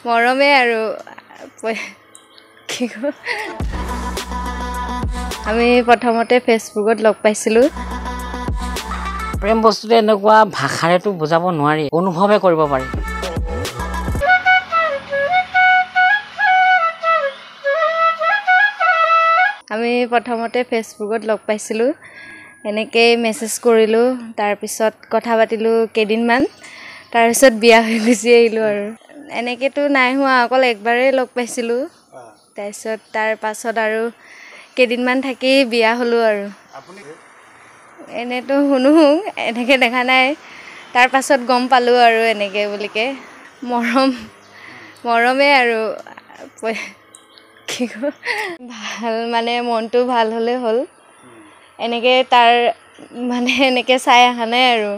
মৰমে আৰু আমি প্ৰথমতে ফেচবুকত লগ পাইছিলোঁ। প্ৰেম বস্তুটো এনেকুৱা ভাষাৰেতো বুজাব নোৱাৰি, অনুভৱে কৰিব পাৰি। আমি প্ৰথমতে ফেচবুকত লগ পাইছিলোঁ, এনেকৈ মেছেজ কৰিলোঁ, তাৰপিছত কথা পাতিলোঁ কেইদিনমান, তাৰপিছত বিয়া হৈ গুচি আহিলোঁ আৰু। এনেকৈতো নাই হোৱা, অকল একবাৰেই লগ পাইছিলোঁ, তাৰপিছত তাৰ পাছত আৰু কেইদিনমান থাকি বিয়া হ'লোঁ আৰু। এনেতো শুনো, এনেকৈ দেখা নাই, তাৰ পাছত গম পালোঁ আৰু এনেকৈ বুলিকে। মৰমে আৰু ভাল মানে মনটো ভাল হ'লে হ'ল। এনেকৈ তাৰ মানে এনেকৈ চাই অহা নাই আৰু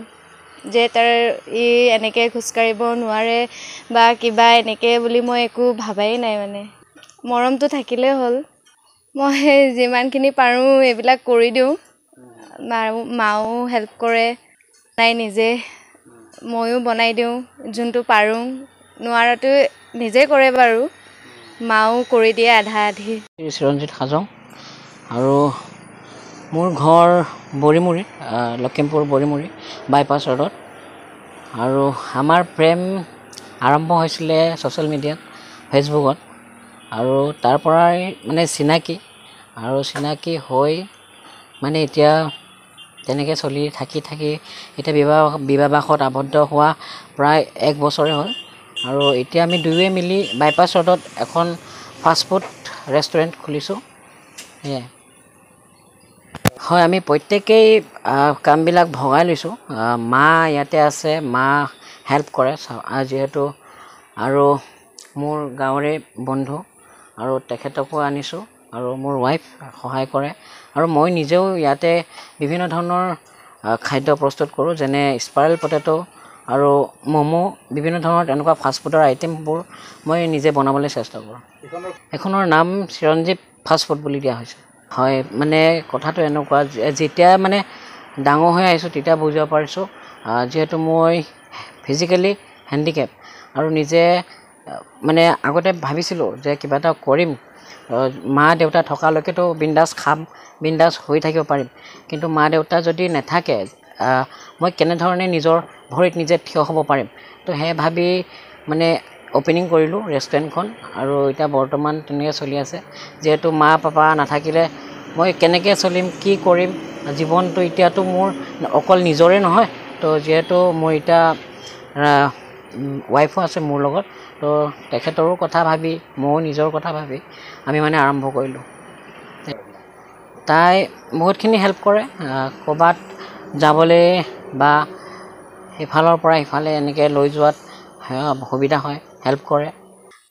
যে তাৰ এনেকৈ খোজকাঢ়িব নোৱাৰে বা কিবা এনেকৈ বুলি মই একো ভাবাই নাই মানে। মৰমটো থাকিলেই হ'ল। মই যিমানখিনি পাৰোঁ এইবিলাক কৰি দিওঁ। মাও হেল্প কৰে, তাই নিজে, ময়ো বনাই দিওঁ যোনটো পাৰোঁ। নোৱাৰাটো নিজে কৰে বাৰু, মাও কৰি দিয়ে আধা আধি। চিৰঞ্জিত হাজং আৰু মোৰ ঘৰ বৰিমুৰি, লখিমপুৰ বৰিমুৰি বাইপাছ ৰোডত। আৰু আমাৰ প্ৰেম আৰম্ভ হৈছিলে ছ'চিয়েল মিডিয়াত, ফেচবুকত, আৰু তাৰ পৰাই মানে চিনাকি হৈ মানে এতিয়া তেনেকৈ চলি থাকি এতিয়া বিবাহত আবদ্ধ হোৱা প্ৰায় 1 বছৰে হ'ল। আৰু এতিয়া আমি দুয়োৱে মিলি বাইপাছ ৰোডত এখন ফাষ্টফুড ৰেষ্টুৰেণ্ট খুলিছোঁ। সেয়াই হয়, আমি প্ৰত্যেকেই কামবিলাক ভগাই লৈছোঁ। মা ইয়াতে আছে, মা হেল্প কৰে যিহেতু, আৰু মোৰ গাঁৱৰে বন্ধু আৰু তেখেতকো আনিছোঁ, আৰু মোৰ ৱাইফ সহায় কৰে, আৰু মই নিজেও ইয়াতে বিভিন্ন ধৰণৰ খাদ্য প্ৰস্তুত কৰোঁ, যেনে স্পাইৰেল পটেটো আৰু ম'ম', বিভিন্ন ধৰণৰ তেনেকুৱা ফাষ্টফুডৰ আইটেমবোৰ মই নিজে বনাবলৈ চেষ্টা কৰোঁ। এইখনৰ নাম চিৰঞ্জীৱ ফাষ্টফুড বুলি দিয়া হৈছে। হয়, মানে কথাটো এনেকুৱা, যেতিয়া মানে ডাঙৰ হৈ আহিছোঁ তেতিয়া বুজিব পাৰিছোঁ, যিহেতু মই ফিজিকেলি হেণ্ডিকেপ, আৰু নিজে মানে আগতে ভাবিছিলোঁ যে কিবা এটা কৰিম, মা দেউতা থকালৈকেতো বিন্দাছ খাম, বিন্দাছ হৈ থাকিব পাৰিম, কিন্তু মা দেউতা যদি নাথাকে মই কেনেধৰণে নিজৰ ভৰিত নিজে থিয় হ'ব পাৰিম। তো সেই ভাবি মানে অ'পেনিং কৰিলোঁ ৰেষ্টুৰেণ্টখন, আৰু এতিয়া বৰ্তমান তেনেকৈ চলি আছে। যিহেতু মা পাপা নাথাকিলে মই কেনেকৈ চলিম, কি কৰিম, জীৱনটো এতিয়াতো মোৰ অকল নিজৰে নহয়, তো যিহেতু মোৰ এতিয়া ৱাইফো আছে মোৰ লগত, তো তেখেতৰো কথা ভাবি, ময়ো নিজৰ কথা ভাবি আমি মানে আৰম্ভ কৰিলোঁ। তাই বহুতখিনি হেল্প কৰে, ক'ৰবাত যাবলৈ বা সিফালৰ পৰা সিফালে এনেকৈ লৈ যোৱাত সুবিধা হয়, হেল্প কৰে।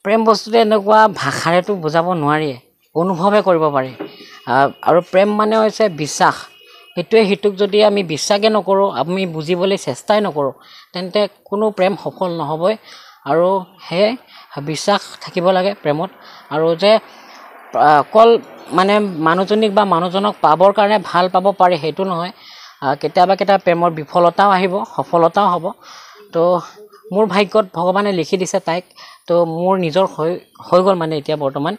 প্ৰেম বস্তুটো এনেকুৱা ভাষাৰেতো বুজাব নোৱাৰি, অনুভৱে কৰিব পাৰি। আৰু প্ৰেম মানে হৈছে বিশ্বাস। সেইটোৱে সিটোক যদি আমি বিশ্বাসে নকৰোঁ, আমি বুজিবলৈ চেষ্টাই নকৰোঁ, তেন্তে কোনো প্ৰেম সফল নহ'বই। আৰু সেয়ে বিশ্বাস থাকিব লাগে প্ৰেমত, আৰু যে অকল মানে মানুহজনীক বা মানুহজনক পাবৰ কাৰণে ভাল পাব পাৰি সেইটো নহয়, কেতিয়াবা প্ৰেমৰ বিফলতাও আহিব, সফলতাও হ'ব। তো মোৰ ভাগ্যত ভগৱানে লিখি দিছে তাইক, তো মোৰ নিজৰ হৈ গ'ল মানে এতিয়া বৰ্তমান।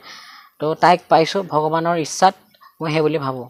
তো তাইক পাইছোঁ ভগৱানৰ ইচ্ছাত, মই সেই বুলি ভাবোঁ।